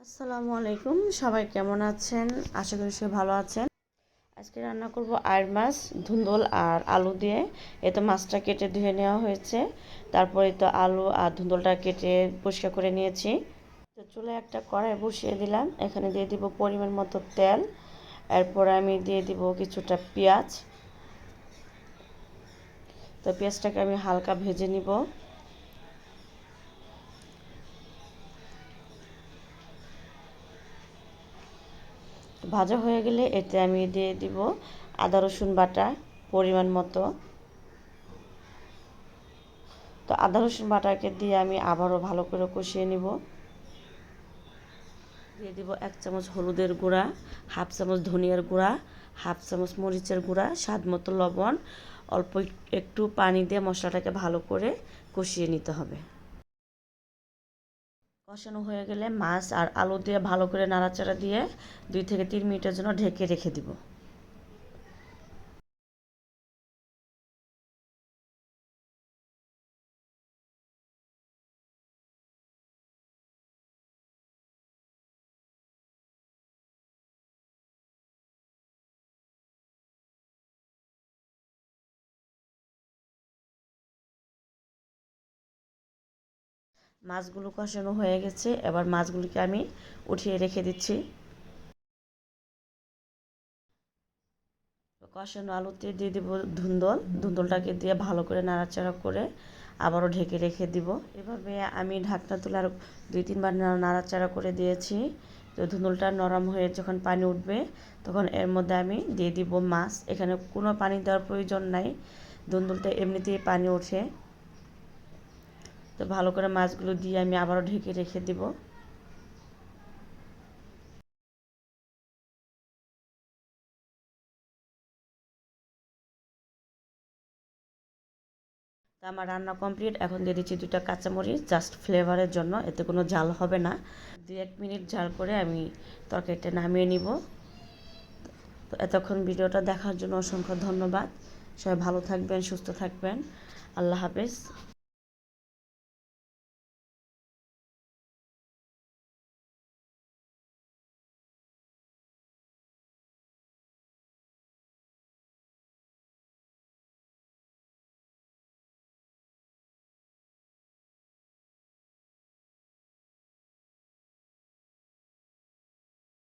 আসসালামু আলাইকুম, সবাই কেমন আছেন? আশা করি সবাই ভালো আছেন। আজকে রান্না করব আইড় মাছ, ধুন্দল আর আলু দিয়ে। এ তো মাছটা কেটে ধুয়ে নেওয়া হয়েছে, তারপরে তো আলু আর ধুন্দলটা কেটে পরিষ্কার করে নিয়েছি। তো চুলায় একটা কড়াই বসিয়ে দিলাম, এখানে দিয়ে দিব পরিমাণ মতো তেল। এরপর আমি দিয়ে দিব কিছুটা পেঁয়াজ। তো পেঁয়াজটাকে আমি হালকা ভেজে নিব। ভাজা হয়ে গেলে এতে আমি দিয়ে দিব আদা রসুন বাটা পরিমাণ মতো। তো আদা রসুন বাটাকে দিয়ে আমি আবারও ভালো করে কষিয়ে নিব। দিয়ে দিব 1 চামচ হলুদের গুঁড়া, হাফ চামচ ধনিয়ার গুঁড়া, হাফ চামচ মরিচের গুঁড়া, স্বাদ মতো লবণ। অল্প একটু পানি দিয়ে মশলাটাকে ভালো করে কষিয়ে নিতে হবে। কষানো হয়ে গেলে মাছ আর আলু দিয়ে ভালো করে নাড়াচাড়া দিয়ে 2 থেকে 3 মিনিটের জন্য ঢেকে রেখে দিব। মাছগুলো কষানো হয়ে গেছে, এবার মাছগুলোকে আমি উঠিয়ে রেখে দিচ্ছি। কষানো আলুতে দিয়ে দিব ধুন্দলটাকে দিয়ে ভালো করে নাড়াচাড়া করে আবারও ঢেকে রেখে দিব। এভাবে আমি ঢাকনা তুলে আরও 2-3 বার নাড়াচাড়া করে দিয়েছি। তো ধুন্দলটা নরম হয়ে যখন পানি উঠবে তখন এর মধ্যে আমি দিয়ে দিব মাছ। এখানে কোনো পানি দেওয়ার প্রয়োজন নাই, ধুন্দলটা এমনিতেই পানি ওঠে। তো ভালো করে মাছগুলো দিয়ে আমি আবারও ঢেকে রেখে দিব। তো আমার রান্না কমপ্লিট। এখন দিয়ে দিচ্ছি 2টা কাঁচামরিচ জাস্ট ফ্লেভারের জন্য, এতে কোনো ঝাল হবে না। 2-1 মিনিট ঝাল করে আমি তরকারিটা নামিয়ে নিব। তো এতক্ষণ ভিডিওটা দেখার জন্য অসংখ্য ধন্যবাদ। সবাই ভালো থাকবেন, সুস্থ থাকবেন। আল্লাহ হাফেজ।